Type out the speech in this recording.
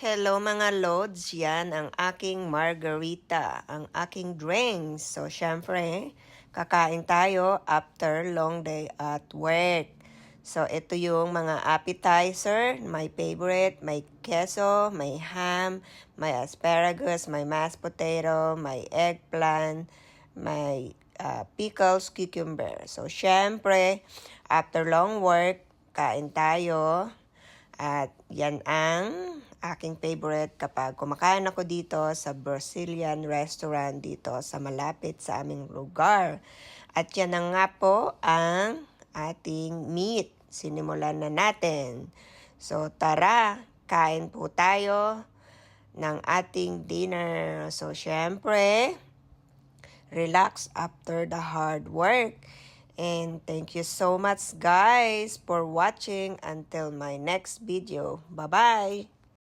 Hello mga lods, yan ang aking margarita, ang aking drinks. So syempre, kakain tayo after long day at work. So ito yung mga appetizer, my favorite, may queso, may ham, may asparagus, may mashed potato, may eggplant, may pickles, cucumber. So syempre, after long work, kain tayo. At yan ang aking favorite kapag kumakain ako dito sa Brazilian restaurant dito sa malapit sa aming lugar. At yan na nga po ang ating meat. Sinimulan na natin. So tara, kain po tayo ng ating dinner. So syempre, relax after the hard work. And thank you so much guys for watching until my next video. Bye-bye!